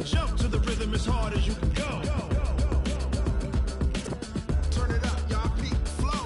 Jump to the rhythm as hard as you can go. Turn it up, y'all. Beat flow.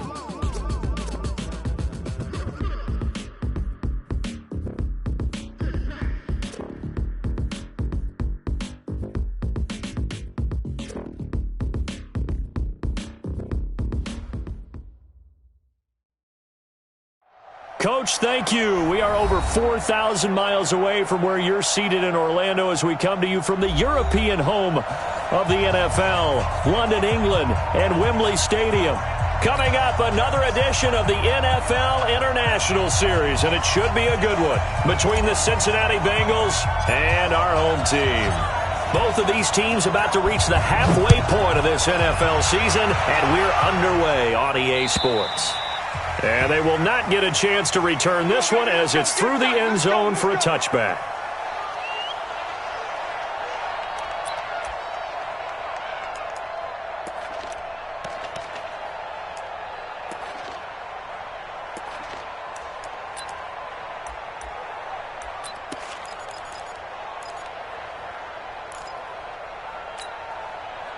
Coach, thank you. We are over 4,000 miles away from where you're seated in Orlando as we come to you from the European home of the NFL, London, England, and Wembley Stadium. Coming up, another edition of the NFL International Series, and it should be a good one between the Cincinnati Bengals and our home team. Both of these teams about to reach the halfway point of this NFL season, and we're underway on EA Sports. And they will not get a chance to return this one as it's through the end zone for a touchback.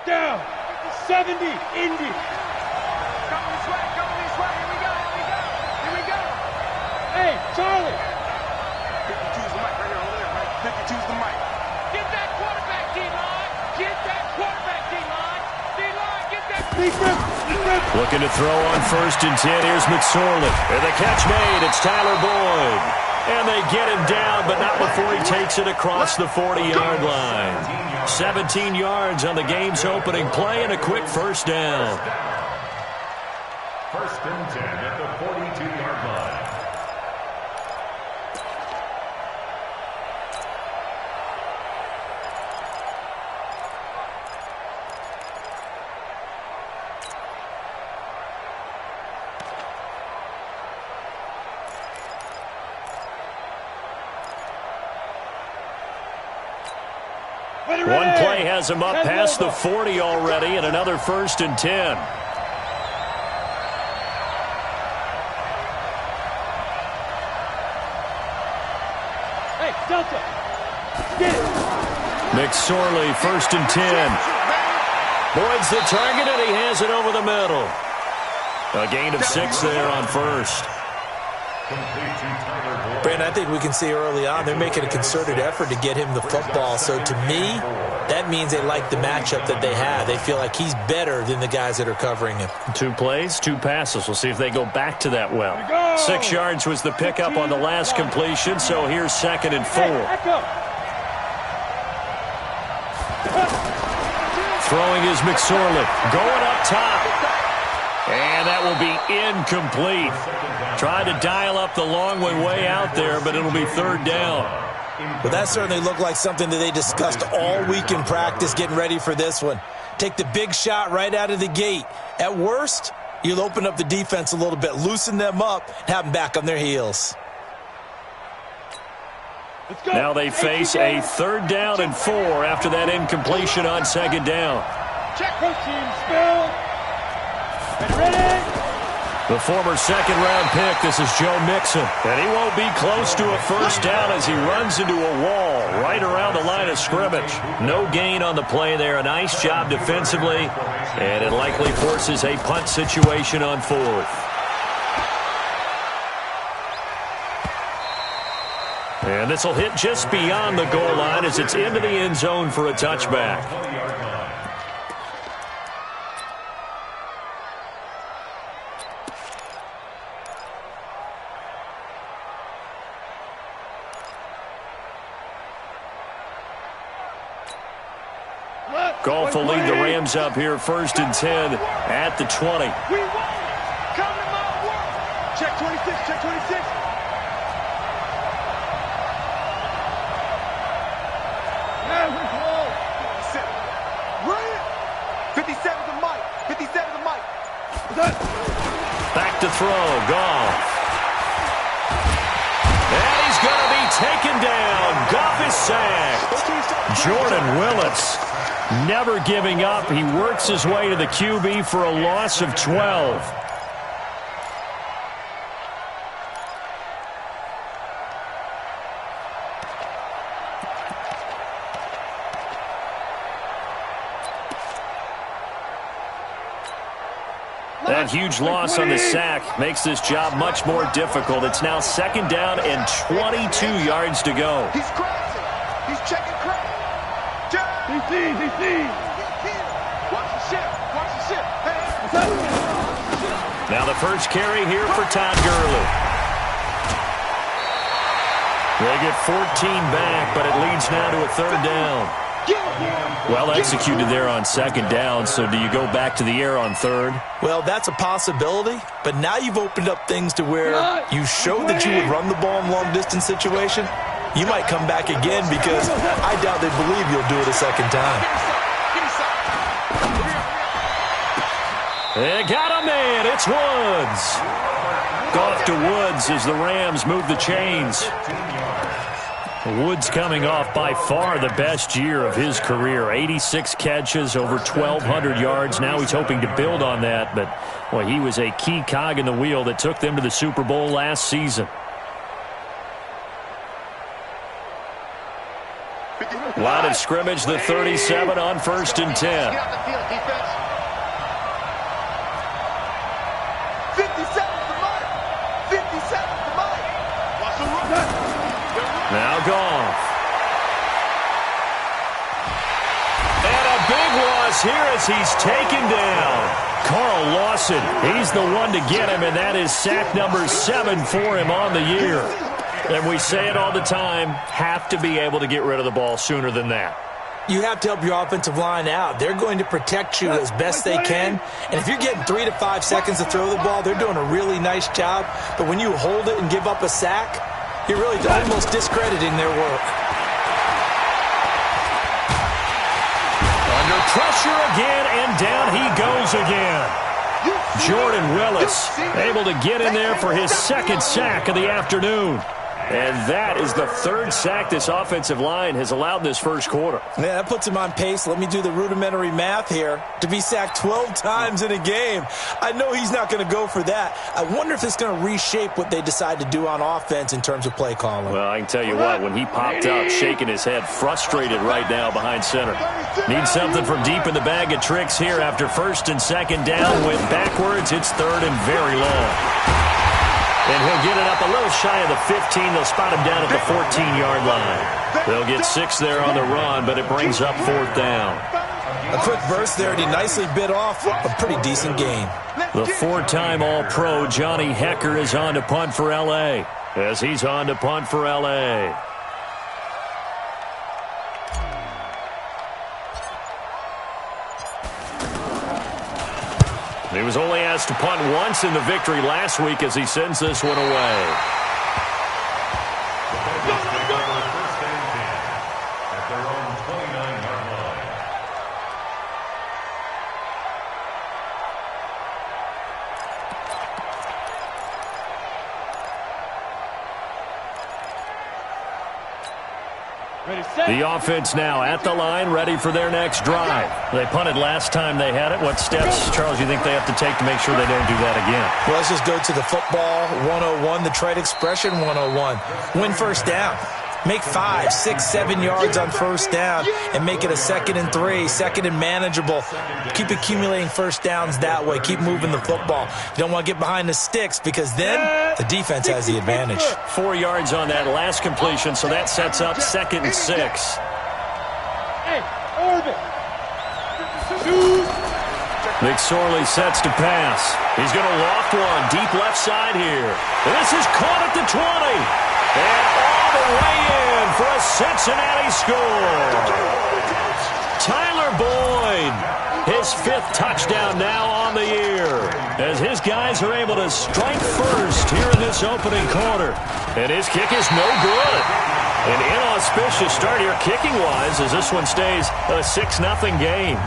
Down, 70, Indy. Hey, Charlie! 52's the mic right here over there, right? 52's the mic. Get that quarterback, D-line! Get that quarterback, D-line! D-line, get that... Defense! Looking to throw on 1st and 10. Here's McSorley. And the catch made. It's Tyler Boyd. And they get him down, but not before he takes it across the 40-yard line. 17 yards on the game's opening play and a quick first down. 1st and 10 at the 42-yard line. One play has him up past the 40 already, and another 1st and 10. Hey, Delta! Get it! McSorley, 1st and 10. Boyd's the target, and he has it over the middle. A gain of 6 there on 1st. Brandon, I think we can see early on they're making a concerted effort to get him the football. So to me, that means they like the matchup that they have. They feel like he's better than the guys that are covering him. 2 plays, 2 passes. We'll see if they go back to that well. 6 yards was the pickup on the last completion, so here's 2nd and 4. Throwing is McSorley. Going up top. And that will be incomplete. Tried to dial up the long one way out there, but it'll be 3rd down. Well, that certainly looked like something that they discussed all week in practice getting ready for this one. Take the big shot right out of the gate. At worst, you'll open up the defense a little bit, loosen them up, and have them back on their heels. Now they face a 3rd down and 4 after that incompletion on 2nd down. Check her team, Spill. Ready? The former 2nd-round pick, this is Joe Mixon. And he won't be close to a 1st down as he runs into a wall right around the line of scrimmage. No gain on the play there. A nice job defensively. And it likely forces a punt situation on 4th. And this will hit just beyond the goal line as it's into the end zone for a touchback. Goff will lead the Rams up here 1st and 10 at the 20. We won! Come to my work! Check 26, check 26. Yeah, we're close. 57. Run it! 57 to Mike. 57 to Mike. Back to throw. Goff. And he's going to be taken down. Goff is sacked. Jordan Willis. Never giving up. He works his way to the QB for a loss of 12. That huge loss on the sack makes this job much more difficult. It's now 2nd down and 22 yards to go. He's crossing. He's checking crack. Watch the ship. Watch the ship. Hey. Now the first carry here for Todd Gurley. They get 14 back, but it leads now to a 3rd down. Well executed there on 2nd down, so do you go back to the air on 3rd? Well, that's a possibility, but now you've opened up things to where you showed that you would run the ball in long-distance situation. You might come back again because I doubt they believe you'll do it a 2nd time. They got a man. It's Woods. Off to Woods as the Rams move the chains. Woods coming off by far the best year of his career. 86 catches, over 1,200 yards. Now he's hoping to build on that, but well, he was a key cog in the wheel that took them to the Super Bowl last season. Line of scrimmage, the 37 on 1st and 10. Get off the field, defense. 57 to Mike. 57 to Mike. Watch the run. Now Goff. And a big loss here as he's taken down. Carl Lawson, he's the one to get him, and that is sack number 7 for him on the year. And we say it all the time, have to be able to get rid of the ball sooner than that. You have to help your offensive line out. They're going to protect you as best they can. And if you're getting 3 to 5 seconds to throw the ball, they're doing a really nice job. But when you hold it and give up a sack, you're really almost discrediting their work. Under pressure again, and down he goes again. Jordan Willis able to get in there for his 2nd sack of the afternoon. And that is the 3rd sack this offensive line has allowed this first quarter. Yeah, that puts him on pace. Let me do the rudimentary math here. To be sacked 12 times in a game, I know he's not going to go for that. I wonder if it's going to reshape what they decide to do on offense in terms of play calling. Well, I can tell you what, when he popped up, shaking his head, frustrated right now behind center. Needs something from deep in the bag of tricks here after 1st and 2nd down. Went backwards. It's 3rd and very long. And he'll get it up a little shy of the 15. They'll spot him down at the 14-yard line. They'll get 6 there on the run, but it brings up 4th down. A quick burst there, and he nicely bit off a pretty decent gain. The 4-time All-Pro Johnny Hecker is on to punt for L.A. as he's on to punt for L.A. He was only asked to punt once in the victory last week as he sends this one away. At their own 29-yard line. The offense now at the line, ready for their next drive. They punted last time they had it. What steps, Charles, you think they have to take to make sure they don't do that again? Well, let's just go to the football 101, the trade expression 101. Win 1st down. Make 5, 6, 7 yards on 1st down and make it a 2nd and 3, 2nd and manageable. Keep accumulating 1st downs that way. Keep moving the football. You don't want to get behind the sticks because then the defense has the advantage. 4 yards on that last completion, so that sets up 2nd and 6. McSorley sets to pass. He's going to loft one deep left side here. And this is caught at the 20. And all the way in for a Cincinnati score. Tyler Boyd, his 5th touchdown now on the year, as his guys are able to strike first here in this opening quarter. And his kick is no good. An inauspicious start here kicking-wise as this one stays a 6-0 game.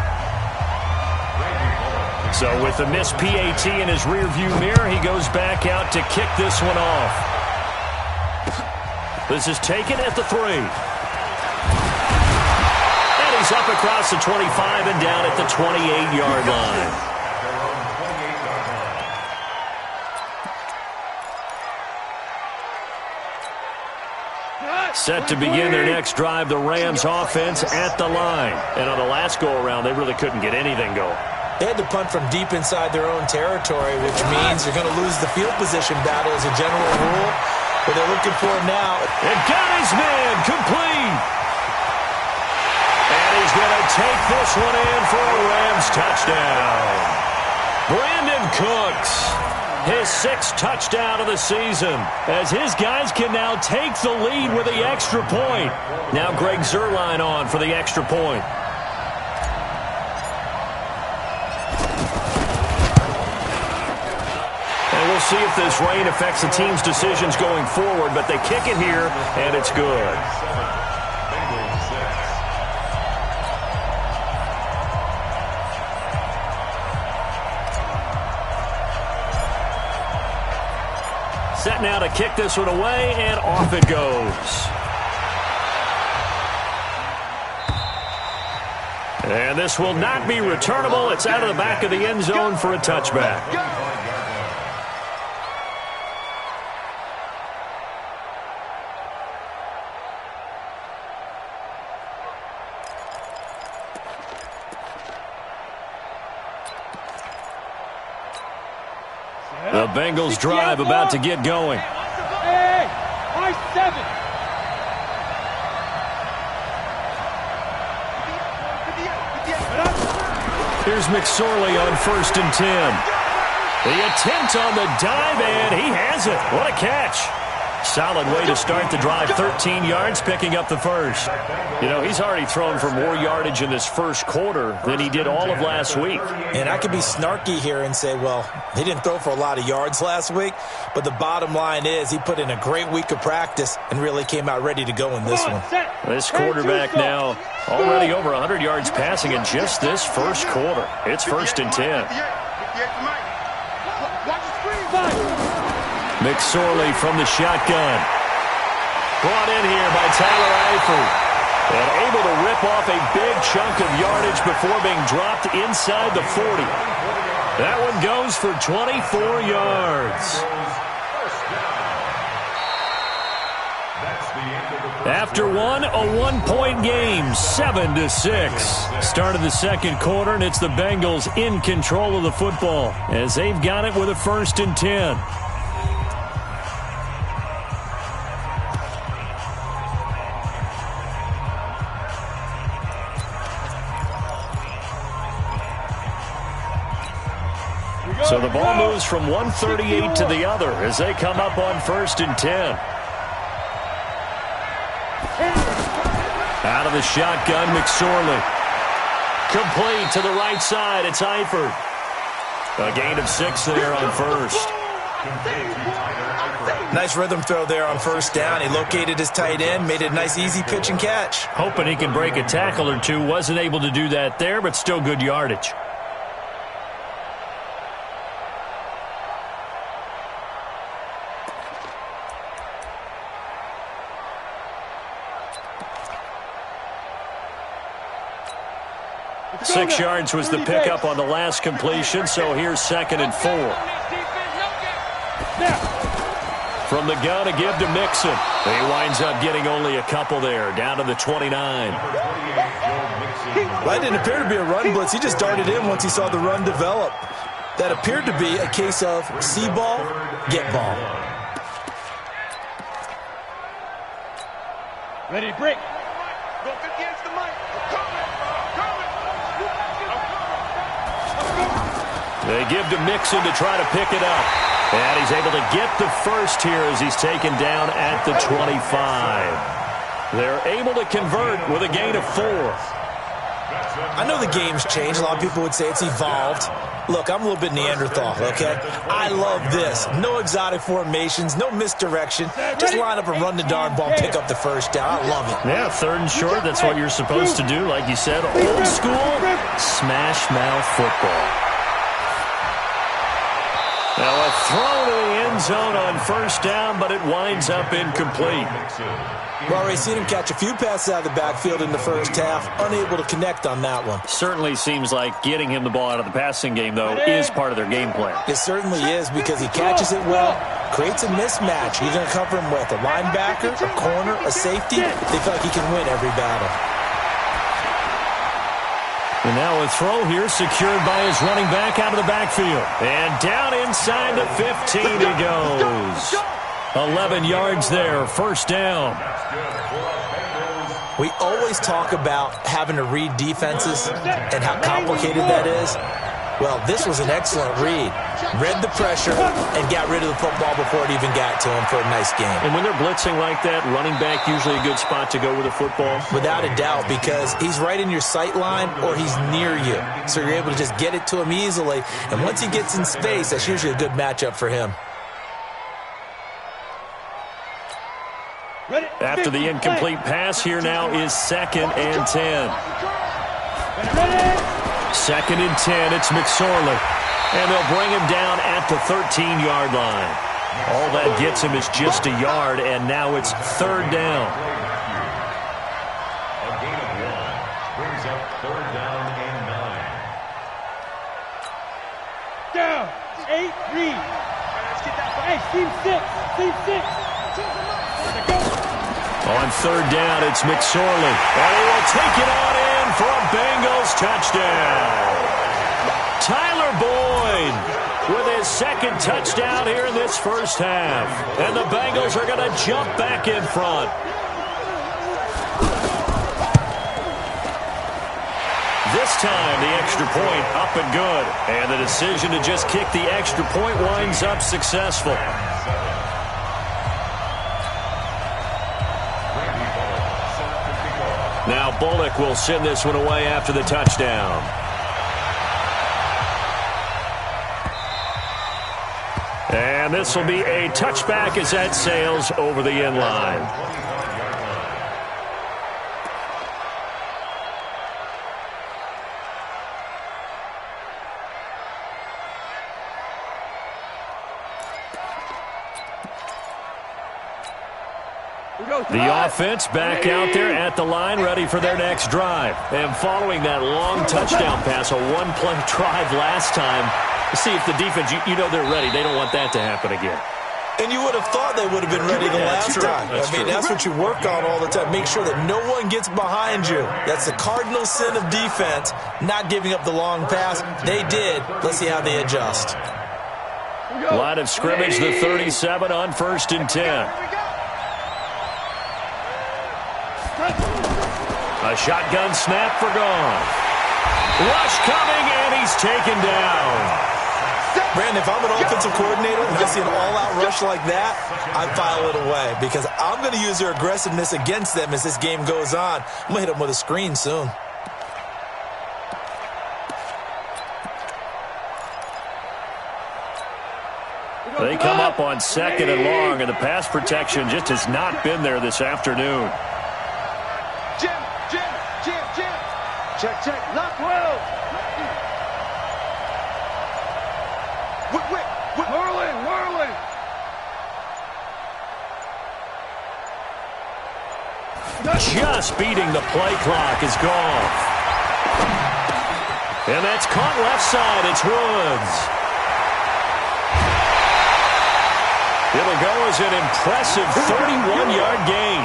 So with the missed PAT in his rearview mirror, he goes back out to kick this one off. This is taken at the 3. And he's up across the 25 and down at the 28-yard line. Set to begin their next drive, the Rams offense at the line. And on the last go-around, they really couldn't get anything going. They had to punt from deep inside their own territory, which means you're going to lose the field position battle as a general rule. But they're looking for it now. And got his man complete. And he's going to take this one in for a Rams touchdown. Brandon Cooks, his 6th touchdown of the season, as his guys can now take the lead with the extra point. Now Greg Zuerlein on for the extra point. We'll see if this rain affects the team's decisions going forward, but they kick it here, and it's good. Set now to kick this one away, and off it goes. And this will not be returnable. It's out of the back of the end zone for a touchback. The Bengals drive about to get going. Hey, I-7. Here's McSorley on 1st and 10. The attempt on the dive, and he has it. What a catch. Solid way to start the drive. 13 yards, picking up the first. You know, he's already thrown for more yardage in this first quarter than he did all of last week. And I could be snarky here and say, well, he didn't throw for a lot of yards last week, but the bottom line is he put in a great week of practice and really came out ready to go in this one. This quarterback now already over 100 yards passing in just this first quarter. It's 1st and 10. McSorley from the shotgun. Brought in here by Tyler Eifert. And able to rip off a big chunk of yardage before being dropped inside the 40. That one goes for 24 yards. After a one-point game, 7-6. Start of the second quarter, and it's the Bengals in control of the football as they've got it with a 1st and 10. So the ball moves from 138 to the other as they come up on 1st and 10. Out of the shotgun, McSorley. Complete to the right side. It's Eifert. A gain of 6 there on 1st. Nice rhythm throw there on 1st down. He located his tight end, made it a nice easy pitch and catch. Hoping he can break a tackle or two. Wasn't able to do that there, but still good yardage. Six yards was the pickup on the last completion, so here's 2nd and 4. From the gun, a give to Mixon. He winds up getting only a couple there, down to the 29. That didn't appear to be a run blitz. He just darted in once he saw the run develop. That appeared to be a case of see ball, get ball. Ready to break. They give to Mixon to try to pick it up. And he's able to get the first here as he's taken down at the 25. They're able to convert with a gain of 4. I know the game's changed. A lot of people would say it's evolved. Look, I'm a little bit Neanderthal, okay? I love this. No exotic formations, no misdirection. Just line up and run the darn ball, pick up the first down. I love it. Yeah, 3rd and short, that's what you're supposed to do. Like you said, old school, smash mouth football. Now a throw to the end zone on 1st down, but it winds up incomplete. We've already seen him catch a few passes out of the backfield in the first half, unable to connect on that one. Certainly seems like getting him the ball out of the passing game, though, is part of their game plan. It certainly is because he catches it well, creates a mismatch. You're going to cover him with a linebacker, a corner, a safety. They feel like he can win every battle. And And now a throw here secured by his running back out of the backfield. And down inside the 15 he goes. 11 yards there, first down. We always talk about having to read defenses and how complicated that is. Well, this was an excellent read. Read the pressure and got rid of the football before it even got to him for a nice game. And when they're blitzing like that, running back usually a good spot to go with the football? Without a doubt, because he's right in your sight line or he's near you. So you're able to just get it to him easily. And once he gets in space, that's usually a good matchup for him. After the incomplete pass, here now is 2nd and 10. Second and 10, it's McSorley. And they'll bring him down at the 13-yard line. All that gets him is just a yard, and now it's 3rd down. A gain of 1 brings up 3rd down and 9. Down, 8, read. Hey, team 6. On 3rd down, it's McSorley. And he will take it on in for a Bengals touchdown. Tyler Boyd with his 2nd touchdown here in this first half. And the Bengals are going to jump back in front. This time, the extra point up and good. And the decision to just kick the extra point winds up successful. Now Bullock will send this one away after the touchdown. And this will be a touchback as that sails over the end line. The offense back out there at the line, ready for their next drive. And following that long touchdown pass, a one-play drive last time, see if the defense, you know they're ready. They don't want that to happen again. And you would have thought they would have been ready the last time. That's what you work on all the time. Make sure that no one gets behind you. That's the cardinal sin of defense, not giving up the long pass. They did. Let's see how they adjust. Line of scrimmage, the 37 on 1st and 10. A shotgun snap for Goff. Rush coming, and he's taken down. Brandon, if I'm an offensive coordinator and I see an all-out rush like that, I file it away because I'm going to use their aggressiveness against them as this game goes on. I'm going to hit them with a screen soon. They come up on 2nd and long, and the pass protection just has not been there this afternoon. Jim. Check. Lock well. Whirling. Just beating the play clock is Goff. And that's caught left side. It's Woods. It'll go as an impressive 31-yard gain.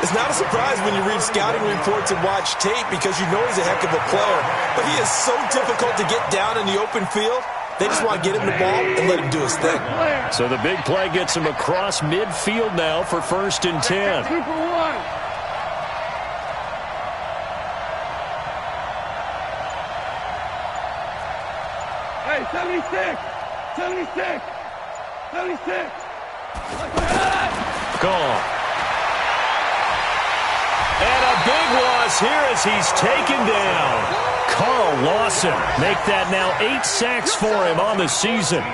It's not a surprise when you read scouting reports and watch tape because you know he's a heck of a player. But he is so difficult to get down in the open field. They just want to get him the ball and let him do his thing. So the big play gets him across midfield now for 1st and 10. 2 for 1. Hey, 76. Gone. And a big loss here as he's taken down. Carl Lawson make that now 8 sacks for him on the season.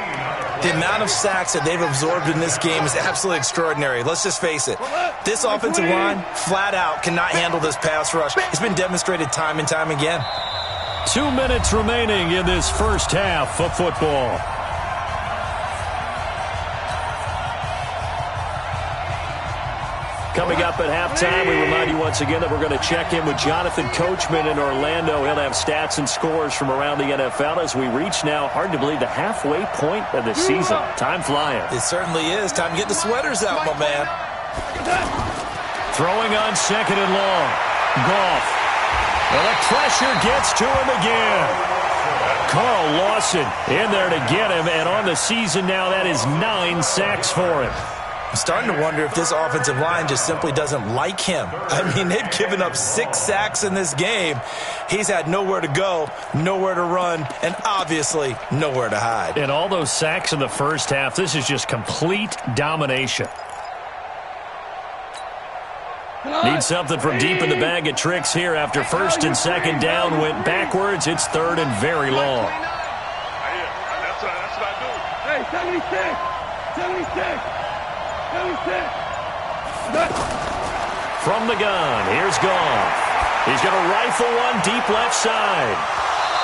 The amount of sacks that they've absorbed in this game is absolutely extraordinary. Let's just face it. This offensive line, flat out, cannot handle this pass rush. It's been demonstrated time and time again. 2 minutes remaining in this first half of football. Coming up at halftime, we remind you once again that we're going to check in with Jonathan Coachman in Orlando. He'll have stats and scores from around the NFL as we reach now, hard to believe, the halfway point of the season. Time flying. It certainly is. Time to get the sweaters out, my man. Throwing on 2nd and long. Goff. And the pressure gets to him again. Carl Lawson in there to get him, and on the season now, that is 9 sacks for him. I'm starting to wonder if this offensive line just simply doesn't like him. I mean, they've given up 6 sacks in this game. He's had nowhere to go, nowhere to run, and obviously nowhere to hide. And all those sacks in the first half, this is just complete domination. Need something from deep in the bag of tricks here after first and second down went backwards. It's third and very long. That's what I do. Hey, 76! 76! 76! From the gun, here's Goff. He's going to rifle one deep left side.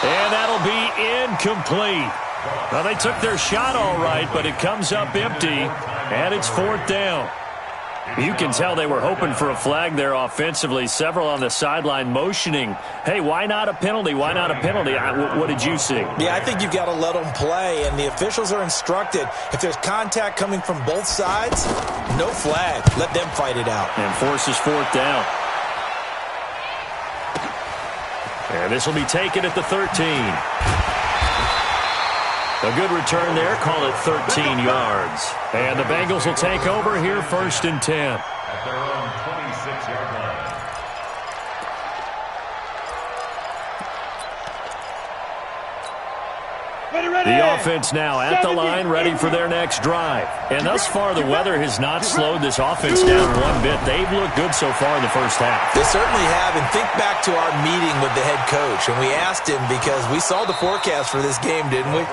And that'll be incomplete. Now, they took their shot all right, but it comes up empty, and it's fourth down. You can tell they were hoping for a flag there offensively. Several on the sideline motioning, hey, why not a penalty? Why not a penalty? What did you see? Yeah, I think you've got to let them play, and the officials are instructed, if there's contact coming from both sides, no flag. Let them fight it out. And forces fourth down. And this will be taken at the 13. A good return there. Call it 13 yards. And the Bengals will take over here first and 10. At their own 26-yard line. The offense now at the line, ready for their next drive. And thus far, the weather has not slowed this offense down one bit. They've looked good so far in the first half. They certainly have, and think back to our meeting with the head coach, and we asked him because we saw the forecast for this game, didn't we?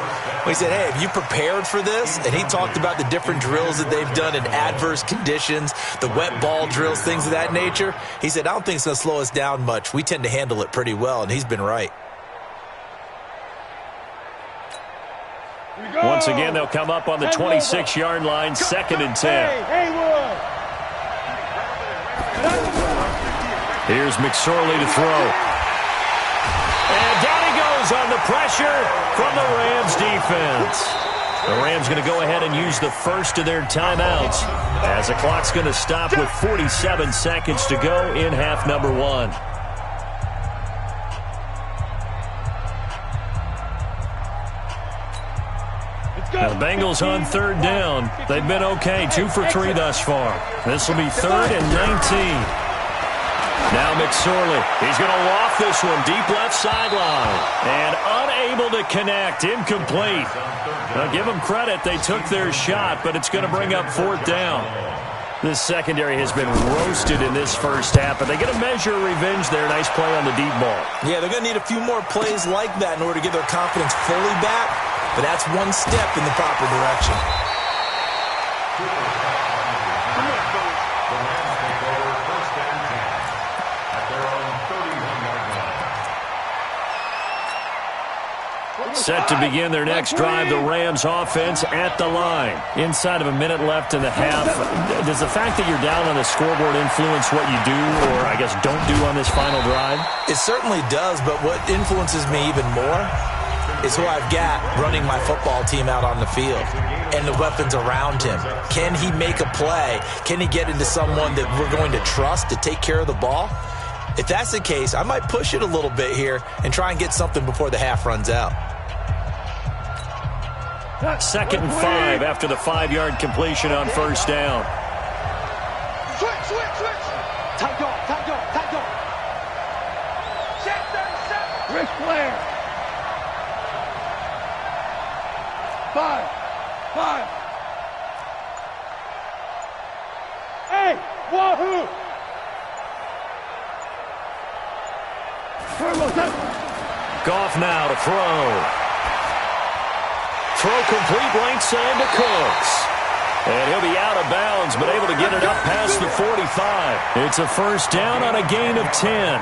We said, hey, have you prepared for this? And he talked about the different drills that they've done in adverse conditions, the wet ball drills, things of that nature. He said, I don't think it's going to slow us down much. We tend to handle it pretty well, and he's been right. Once again, they'll come up on the 26-yard line, second and 10. Here's McSorley to throw. And down he goes on the pressure from the Rams defense. The Rams going to go ahead and use the first of their timeouts as the clock's going to stop with 47 seconds to go in half number 1. Now the Bengals on third down. They've been okay, 2 for 3 thus far. This will be third and 19. Now McSorley. He's going to loft this one deep left sideline. And unable to connect. Incomplete. Now give them credit. They took their shot, but it's going to bring up fourth down. This secondary has been roasted in this first half, but they get a measure of revenge there. Nice play on the deep ball. Yeah, they're going to need a few more plays like that in order to get their confidence fully back. But that's one step in the proper direction. Set to begin their next drive, the Rams offense at the line. Inside of a minute left in the half. Does the fact that you're down on the scoreboard influence what you do, or I guess don't do on this final drive? It certainly does, but what influences me even more is who I've got running my football team out on the field and the weapons around him. Can he make a play? Can he get into someone that we're going to trust to take care of the ball? If that's the case, I might push it a little bit here and try and get something before the half runs out. Second and 5 after the 5-yard completion on first down. Switch. Tight go. Check 37. Rick Flair. 5. Hey, wahoo! Goff now to throw. Throw complete right side to Cooks. And he'll be out of bounds, but able to get it up past the 45. It's a first down on a gain of 10.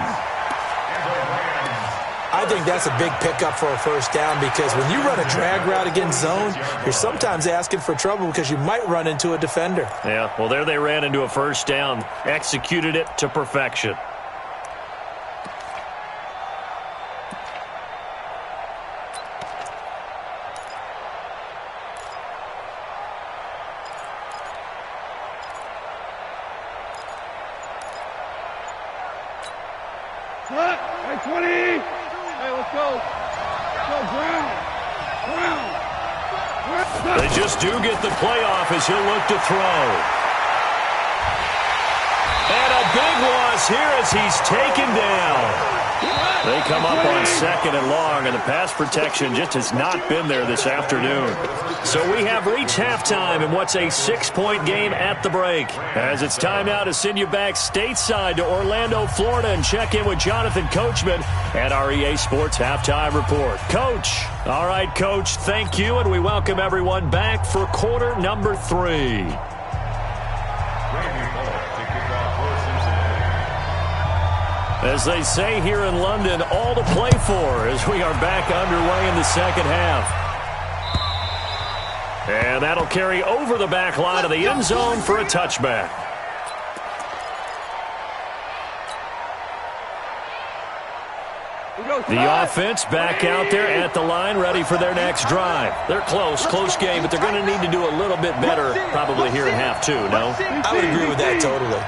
I think that's a big pickup for a first down because when you run a drag route against zone, you're sometimes asking for trouble because you might run into a defender. Yeah, well, there they ran into a first down. Executed it to perfection. Cut. Hey, 20. Hey, let's go. Let's go, ground. Ground. They just do get the playoff as he'll look to throw. And a big loss here as he's taken down. They come up on 2nd and long, and the pass protection just has not been there this afternoon. So we have reached halftime in what's a 6-point game at the break. As it's time now to send you back stateside to Orlando, Florida, and check in with Jonathan Coachman at our EA Sports Halftime Report. Coach. All right, Coach, thank you, and we welcome everyone back for quarter number 3. As they say here in London, all to play for as we are back underway in the second half. And that'll carry over the back line of the end zone for a touchback. The offense back out there at the line, ready for their next drive. They're close game, but they're going to need to do a little bit better probably here in half 2, no? I would agree with that totally.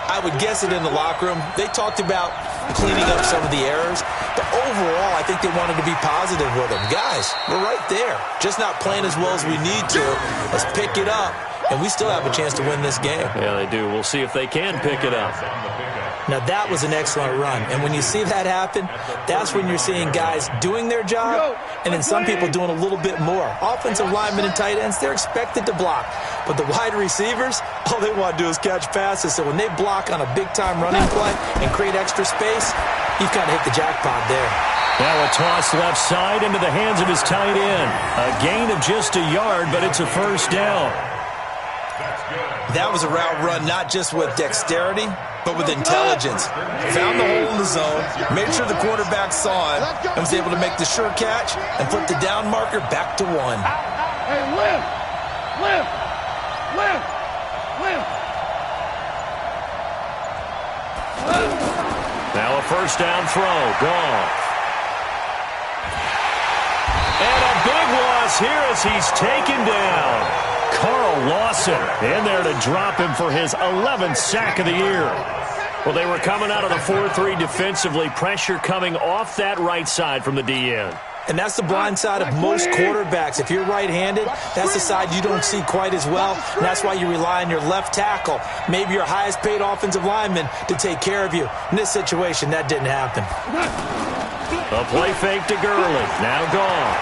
I would guess it in the locker room. They talked about cleaning up some of the errors, but overall, I think they wanted to be positive with them. Guys, we're right there. Just not playing as well as we need to. Let's pick it up, and we still have a chance to win this game. Yeah, they do. We'll see if they can pick it up. Now, that was an excellent run, and when you see that happen, that's when you're seeing guys doing their job, and then some people doing a little bit more. Offensive linemen and tight ends, they're expected to block, but the wide receivers, all they want to do is catch passes, so when they block on a big-time running play and create extra space, you've kind of hit the jackpot there. Now a toss left side into the hands of his tight end. A gain of just a yard, but it's a first down. That was a route run not just with dexterity, but with intelligence. Found the hole in the zone, made sure the quarterback saw him, and was able to make the sure catch and put the down marker back to 1. Hey, lift. Now a first down throw. Gone. And a big loss here as he's taken down. Carl Lawson in there to drop him for his 11th sack of the year. Well, they were coming out of the 4-3 defensively. Pressure coming off that right side from the DN. And that's the blind side of most quarterbacks. If you're right-handed, that's the side you don't see quite as well. And that's why you rely on your left tackle, maybe your highest-paid offensive lineman, to take care of you. In this situation, that didn't happen. A play fake to Gurley. Now gone.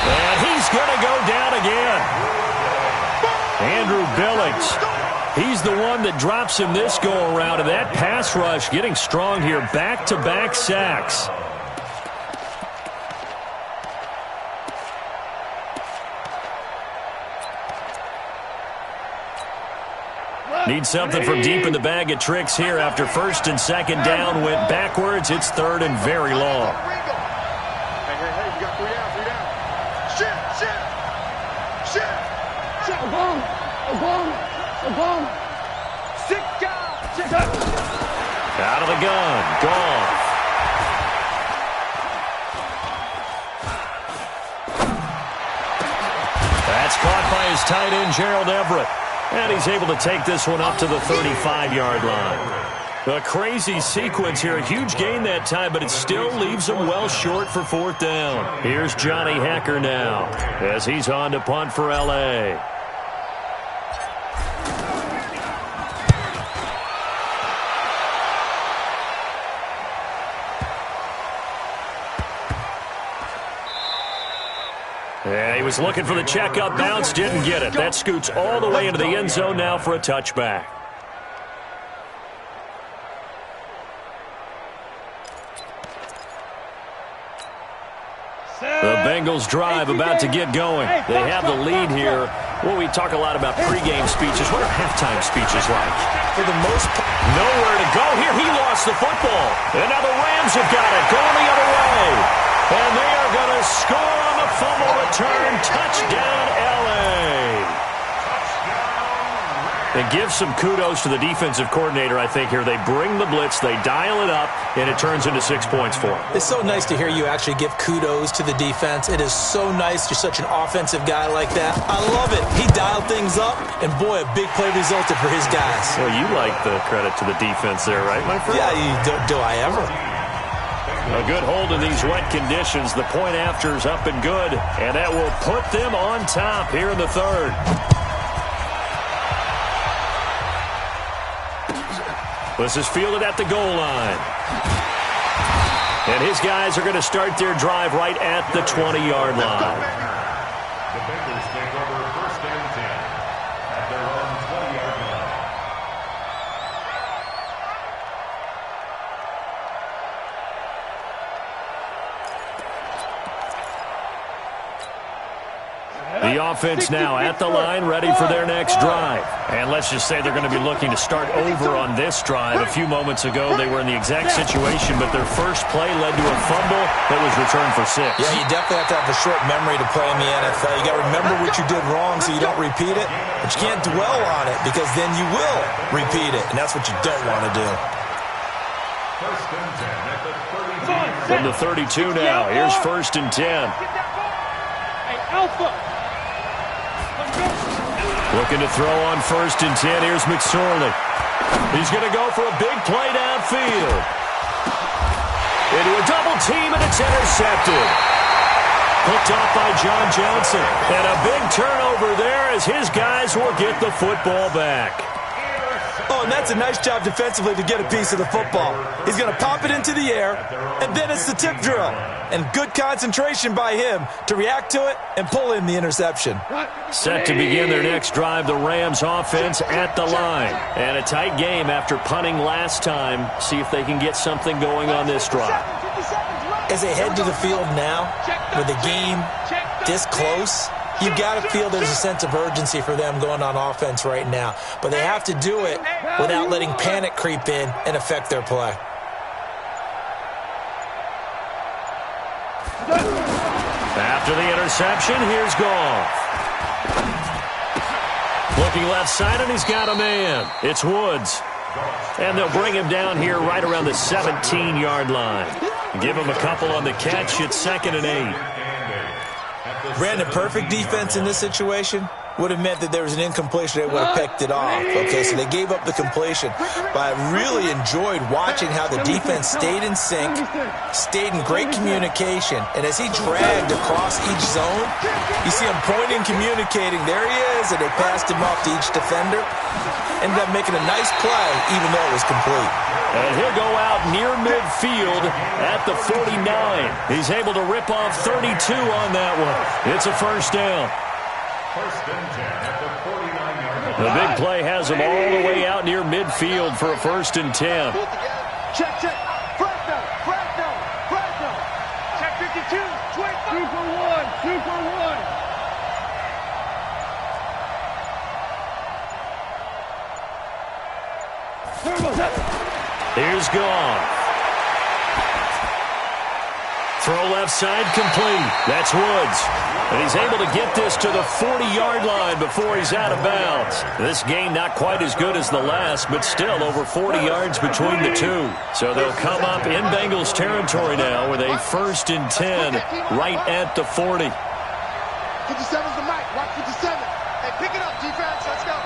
And he's going to go down again. Andrew Billings. He's the one that drops him this go-around. And that pass rush getting strong here. Back-to-back sacks. Need something from deep in the bag of tricks here after first and second down went backwards. It's third and very long. Hey, we got 3 down. Shit. A bomb. Sick guy. Out of the gun. Gone. That's caught by his tight end, Gerald Everett. And he's able to take this one up to the 35-yard line. A crazy sequence here. A huge gain that time, but it still leaves him well short for 4th down. Here's Johnny Hecker now as he's on to punt for L.A. And he was looking for the check-up bounce, didn't get it. That scoots all the way into the end zone now for a touchback. The Bengals drive about to get going. They have the lead here. Well, we talk a lot about pregame speeches. What are halftime speeches like? For the most part, nowhere to go here. He lost the football. And now the Rams have got it, going the other way. And they are going to score on the fumble return. Touchdown, L.A. And give some kudos to the defensive coordinator, I think, here. They bring the blitz, they dial it up, and it turns into 6 points for them. It's so nice to hear you actually give kudos to the defense. It is so nice. You're such an offensive guy like that. I love it. He dialed things up, and boy, a big play resulted for his guys. Well, you like the credit to the defense there, right, my friend? Yeah, do I ever? A good hold in these wet conditions. The point after's up and good, and that will put them on top here in the third. This is fielded at the goal line. And his guys are going to start their drive right at the 20-yard line. The Bengals take over first and 10 at their own 20-yard line. The offense now at the line, ready for their next drive. And let's just say they're going to be looking to start over on this drive. A few moments ago, they were in the exact situation, but their first play led to a fumble that was returned for 6. Yeah, you definitely have to have a short memory to play in the NFL. You got to remember what you did wrong so you don't repeat it, but you can't dwell on it because then you will repeat it, and that's what you don't want to do. First and 10 at the 32. From the 32 now, here's first and 10. Hey, Alpha. Looking to throw on first and 10. Here's McSorley. He's going to go for a big play downfield. Into a double team, and it's intercepted. Hooked off by John Johnson. And a big turnover there as his guys will get the football back. Oh, and that's a nice job defensively to get a piece of the football. He's going to pop it into the air, and then it's the tip drill. And good concentration by him to react to it and pull in the interception. Set to begin their next drive, the Rams offense at the line. And a tight game after punting last time. See if they can get something going on this drive. As they head to the field now, with the game this close, you've got to feel there's a sense of urgency for them going on offense right now. But they have to do it without letting panic creep in and affect their play. After the interception, here's Goff. Looking left side, and he's got a man. It's Woods. And they'll bring him down here right around the 17-yard line. Give him a couple on the catch. It's 2nd and 8. Brandon, perfect defense in this situation would have meant that there was an incompletion. They would have picked it off. Okay, so they gave up the completion. But I really enjoyed watching how the defense stayed in sync, stayed in great communication, and as he dragged across each zone, you see him pointing, communicating. There he is, and they passed him off to each defender. Ended up making a nice play, even though it was complete. And he'll go out near midfield at the 49. He's able to rip off 32 on that one. It's a first down. First and 10 at the 49-yard line. The big play has him all the way out near midfield for a first and 10. Check. Fresno. Check 52. 25. 2 for 1. 2 for 1. Here's Goff. Throw left side complete. That's Woods. And he's able to get this to the 40-yard line before he's out of bounds. This game not quite as good as the last, but still over 40 yards between the two. So they'll come up in Bengals territory now with a first and 10 right at the 40. 57's the mic. Watch 57. Hey, pick it up, defense. Let's go.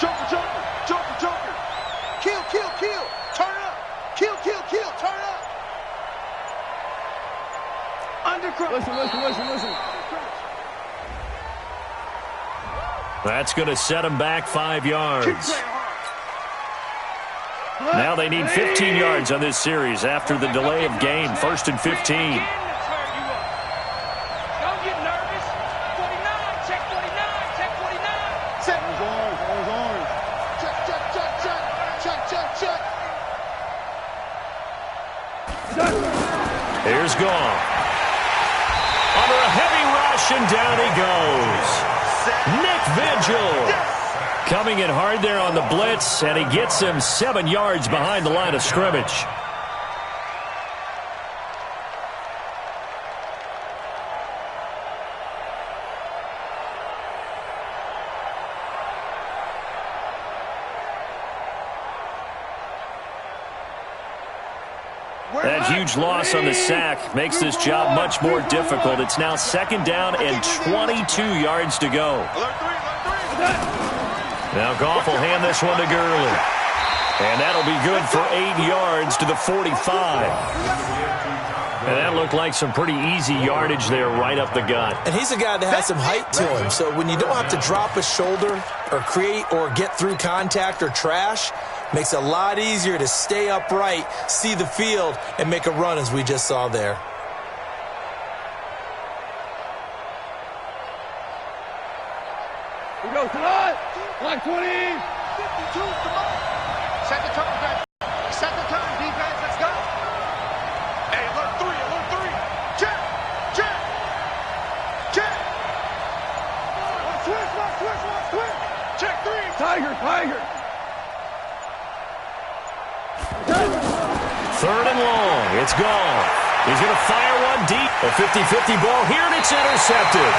Joker. Kill. Turn it up. Kill. Turn it up. Listen. That's going to set him back 5 yards. Now they need 15 yards on this series after the delay of game. First and 15. Don't get nervous. 49. Check 49. Check 49. Check. Here's Goff. Under a heavy rush, and down he goes. Nick Vigil coming in hard there on the blitz, and he gets him 7 yards behind the line of scrimmage. That huge loss on the sack makes this job much more difficult. It's now 2nd down and 22 yards to go. Now Goff will hand this one to Gurley. And that'll be good for 8 yards to the 45. And that looked like some pretty easy yardage there right up the gut. And he's a guy that has some height to him. So when you don't have to drop a shoulder or create or get through contact or trash, makes it a lot easier to stay upright, see the field, and make a run as we just saw there. We go tonight. Black 20. 52, come on. Set the tone, guys. Set the tone, defense. Let's go. Hey, alert 3, alert 3. Check, check, check. Switch. Check 3. Tiger. 3rd and long. It's gone. He's going to fire one deep. A 50-50 ball here, and it's intercepted.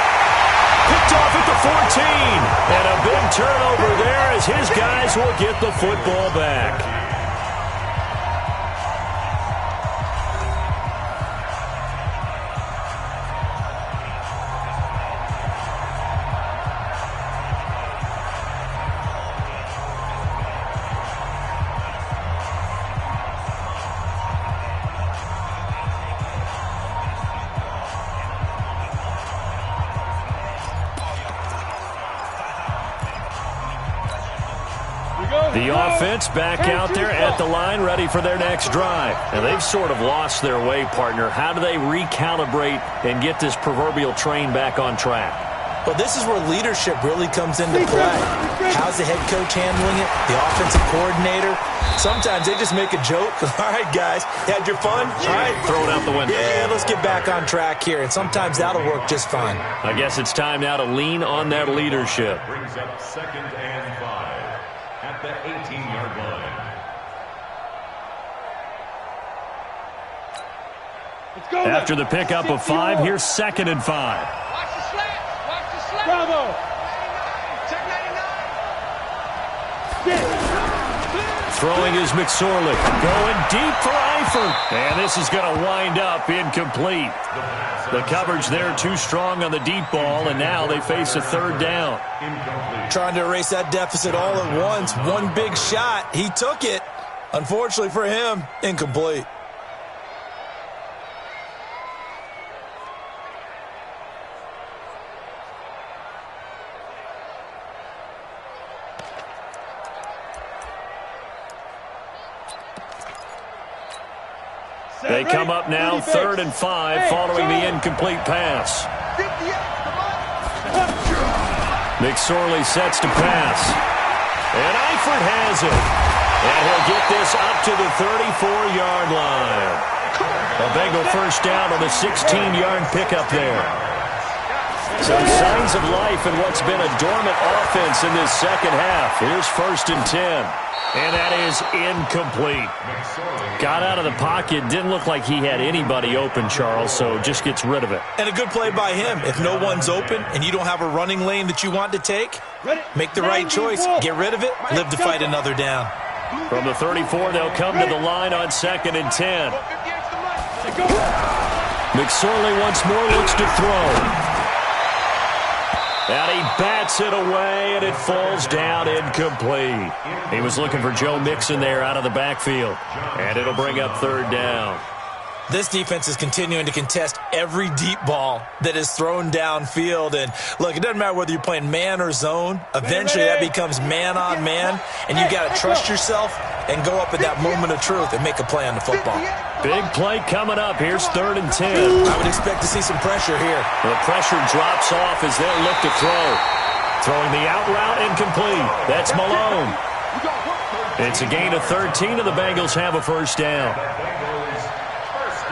Picked off at the 14. And a big turnover there as his guys will get the football back. The offense back out there at the line, ready for their next drive. And they've sort of lost their way, partner. How do they recalibrate and get this proverbial train back on track? Well, this is where leadership really comes into play. How's the head coach handling it? The offensive coordinator? Sometimes they just make a joke. All right, guys, had your fun? All right. Throw it out the window. Yeah, let's get back on track here. And sometimes that'll work just fine. I guess it's time now to lean on that leadership. Brings up 2nd and 5 at the 18-yard line. Let's go. After the pickup of 5, here's 2nd and 5. Watch the slants. Bravo. Check 99. Throwing is McSorley. Going deep for Eifert. And this is going to wind up incomplete. The coverage there too strong on the deep ball, and now they face a 3rd down. Trying to erase that deficit all at once. One big shot. He took it. Unfortunately for him, incomplete. They come up now 3rd and 5 following the incomplete pass. 58, come on. McSorley sets to pass. And Eifert has it. And he'll get this up to the 34-yard line. A Bengal 1st down on the 16-yard pickup there. Some signs of life in what's been a dormant offense in this 2nd half. Here's 1st and 10. And that is incomplete. Got out of the pocket. Didn't look like he had anybody open, Charles, so just gets rid of it. And a good play by him. If no one's open and you don't have a running lane that you want to take, make the right choice. Get rid of it. Live to fight another down. From the 34, they'll come to the line on 2nd and 10. McSorley once more looks to throw. And he bats it away, and it falls down incomplete. He was looking for Joe Mixon there out of the backfield. And it'll bring up 3rd down. This defense is continuing to contest every deep ball that is thrown downfield. And, look, it doesn't matter whether you're playing man or zone. Eventually, that becomes man-on-man, and you got to trust yourself and go up at that moment of truth and make a play on the football. Big play coming up. Here's 3rd and 10. I would expect to see some pressure here. The pressure drops off as they'll look to throw. Throwing the out route incomplete. That's Malone. It's a gain of 13, and the Bengals have a 1st down.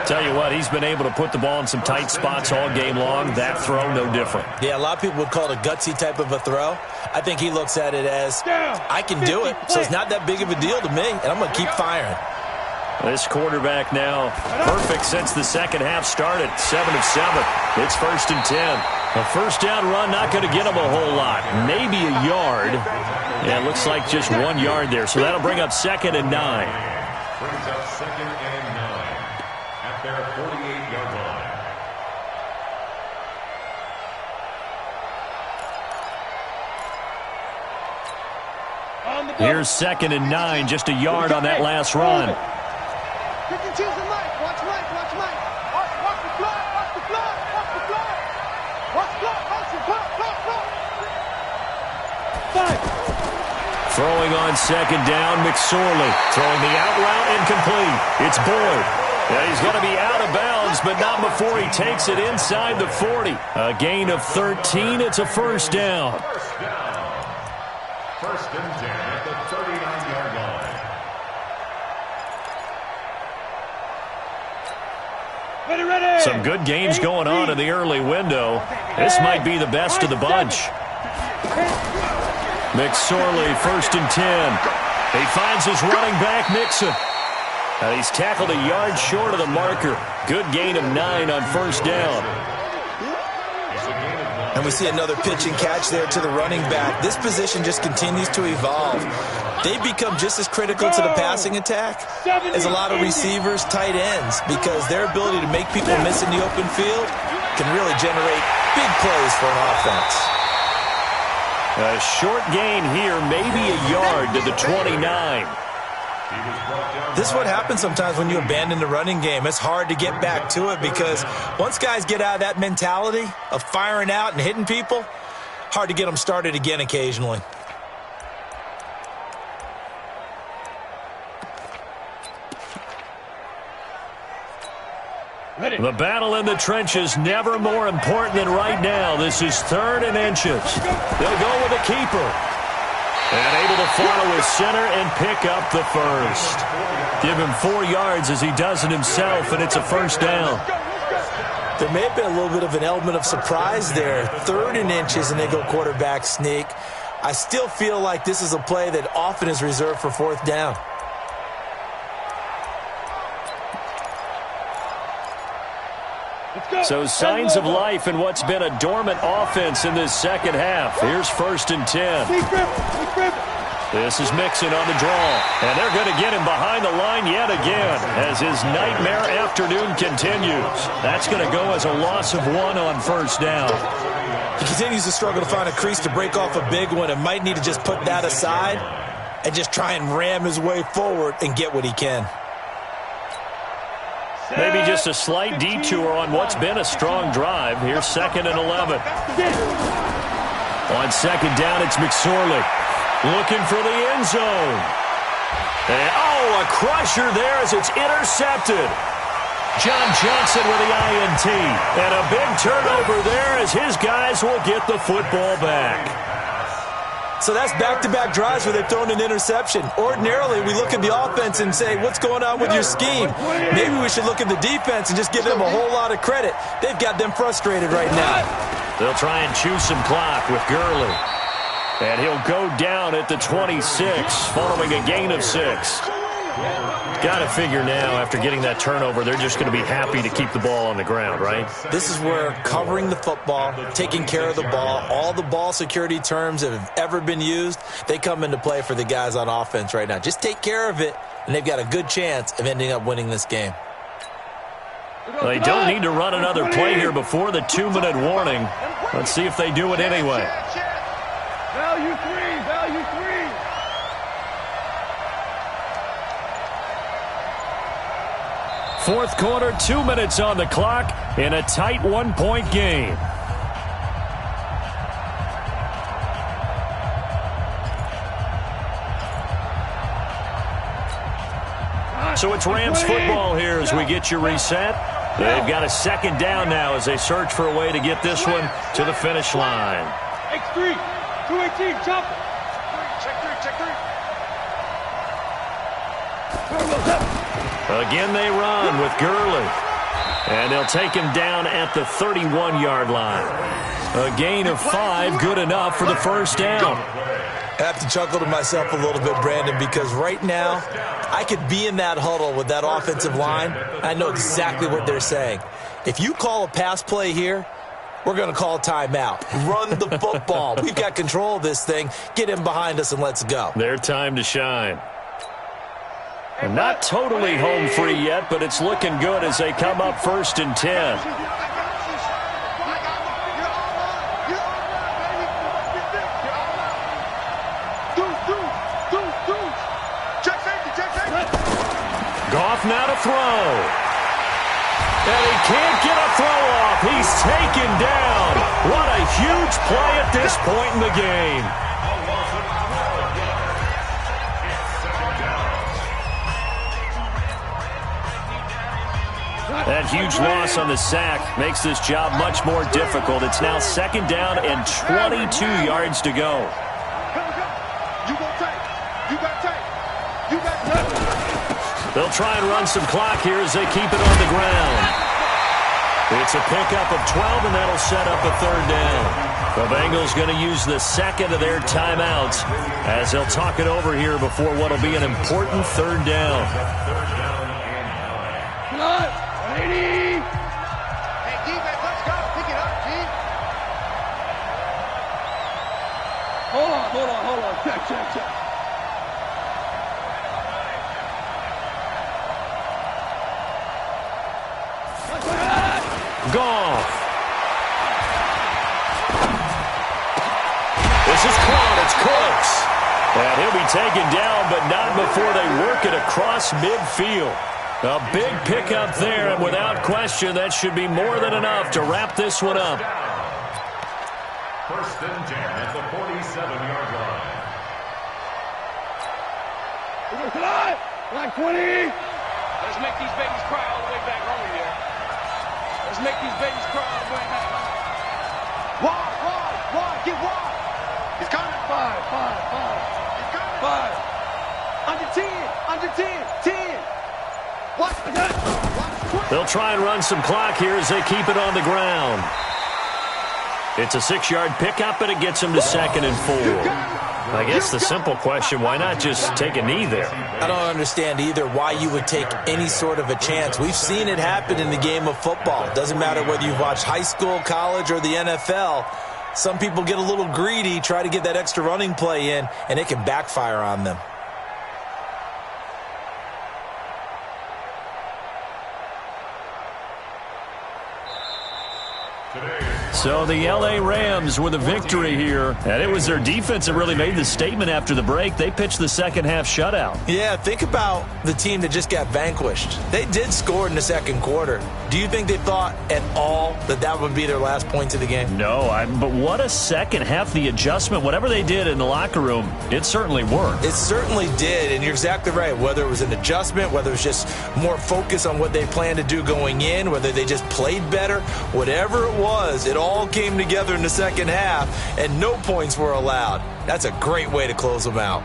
Tell you what, he's been able to put the ball in some tight spots all game long. That throw, no different. Yeah, a lot of people would call it a gutsy type of a throw. I think he looks at it as, I can do it, so it's not that big of a deal to me, and I'm going to keep firing. This quarterback now perfect since the 2nd half started. 7 of 7. It's 1st and 10. A 1st down run, not going to get him a whole lot. Maybe a yard. Yeah, it looks like just 1 yard there. So that'll bring up 2nd and 9. Brings up 2nd and 9. their 48-yard line. Here's 2nd and 9, just a yard on that last run. Pick and choose the mic. Watch Mike. Watch Mike. Watch the fly. Watch the fly. Watch the fly. Watch the fly. Watch the fly. Throwing on 2nd down, McSorley. Throwing the out route incomplete. It's Boyd. Yeah, he's going to be out of bounds, but not before he takes it inside the 40. A gain of 13. It's a first down. First and 10 at the 39-yard line. Ready. Some good games going on in the early window. This might be the best of the bunch. McSorley, 1st and 10. He finds his running back, Mixon. He's tackled a yard short of the marker. Good gain of 9 on first down. And we see another pitch and catch there to the running back. This position just continues to evolve. They become just as critical to the passing attack as a lot of receivers, tight ends, because their ability to make people miss in the open field can really generate big plays for an offense. A short gain here, maybe a yard to the 29. This is what happens sometimes when you abandon the running game. It's hard to get back to it because once guys get out of that mentality of firing out and hitting people, hard to get them started again occasionally. The battle in the trenches never more important than right now. This is 3rd and inches. They'll go with a keeper. And able to follow his center and pick up the first. Give him 4 yards as he does it himself, and it's a first down. There may have been a little bit of an element of surprise there. 3rd and inches, and they go quarterback sneak. I still feel like this is a play that often is reserved for 4th down. So signs of life in what's been a dormant offense in this second half. Here's 1st and 10. This is Mixon on the draw. And they're going to get him behind the line yet again as his nightmare afternoon continues. That's going to go as a loss of 1 on first down. He continues to struggle to find a crease to break off a big one and might need to just put that aside and just try and ram his way forward and get what he can. Maybe just a slight detour on what's been a strong drive. Here's 2nd and 11. On 2nd down, it's McSorley. Looking for the end zone. And, a crusher there as it's intercepted. John Johnson with the INT. And a big turnover there as his guys will get the football back. So that's back-to-back drives where they've thrown an interception. Ordinarily, we look at the offense and say, what's going on with your scheme? Maybe we should look at the defense and just give them a whole lot of credit. They've got them frustrated right now. They'll try and chew some clock with Gurley. And he'll go down at the 26 following a gain of 6. Got to figure now, after getting that turnover, they're just going to be happy to keep the ball on the ground, right? This is where covering the football, taking care of the ball, all the ball security terms that have ever been used, they come into play for the guys on offense right now. Just take care of it, and they've got a good chance of ending up winning this game. Well, they don't need to run another play here before the 2-minute warning. Let's see if they do it anyway. Value 3. 4th quarter, 2 minutes on the clock in a tight 1-point game. So it's Rams football here as we get you reset. They've got a 2nd down now as they search for a way to get this one to the finish line. X3, 218, chop. Check 3. Again they run with Gurley. And they'll take him down at the 31-yard line. A gain of 5, good enough for the first down. I have to chuckle to myself a little bit, Brandon, because right now I could be in that huddle with that offensive line. I know exactly what they're saying. If you call a pass play here, we're going to call a timeout. Run the football. We've got control of this thing. Get him behind us and let's go. Their time to shine. And not totally home free yet, but it's looking good as they come up 1st and 10. Goff now to throw. And he can't get a throw off. He's taken down. What a huge play at this point in the game. That huge loss on the sack makes this job much more difficult. It's now 2nd down and 22 yards to go. They'll try and run some clock here as they keep it on the ground. It's a pickup of 12, and that'll set up a 3rd down. The Bengals going to use the 2nd of their timeouts as they'll talk it over here before what will be an important 3rd down. Hey, defense, let's go. Pick it up, G. Hold on. Check. Goff. This is caught. It's close. And he'll be taken down, but not before they work it across midfield. A big pickup there, and without question, that should be more than enough to wrap this one up. 1st and 10 at the 47-yard line. Like 20. Let's make these babies cry all the way back home here. Let's make these babies cry all the way back home. Wide, get wide. He's coming. 5. He's coming. 5. Under 10. Watch. They'll try and run some clock here as they keep it on the ground. It's a 6-yard pickup, and it gets them to 2nd and 4. I guess the simple question, why not just take a knee there? I don't understand either why you would take any sort of a chance. We've seen it happen in the game of football. It doesn't matter whether you've watched high school, college, or the NFL. Some people get a little greedy, try to get that extra running play in, and it can backfire on them. So the L.A. Rams with a victory here, and it was their defense that really made the statement after the break. They pitched the second-half shutout. Yeah, think about the team that just got vanquished. They did score in the 2nd quarter. Do you think they thought at all that that would be their last points of the game? No, but what a second half. The adjustment, whatever they did in the locker room, it certainly worked. It certainly did, and you're exactly right. Whether it was an adjustment, whether it was just more focus on what they planned to do going in, whether they just played better, whatever it was, it all came together in the 2nd half, and no points were allowed. That's a great way to close them out.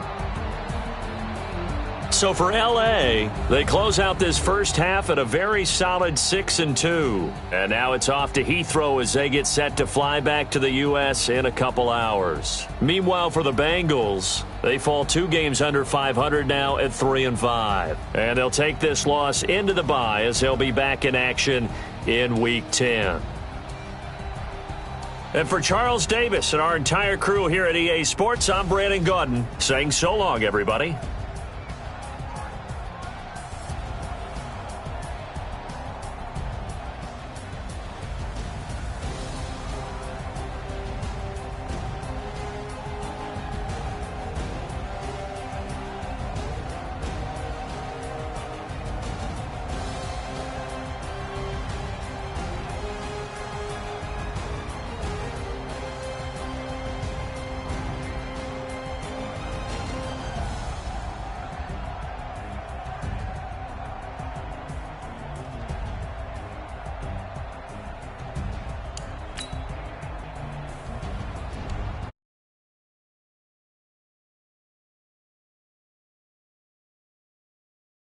So for L.A., they close out this first half at a very solid 6-2. And now it's off to Heathrow as they get set to fly back to the U.S. in a couple hours. Meanwhile, for the Bengals, they fall 2 games under 500 now at 3-5. And they'll take this loss into the bye as they'll be back in action in Week 10. And for Charles Davis and our entire crew here at EA Sports, I'm Brandon Gaudin saying so long, everybody.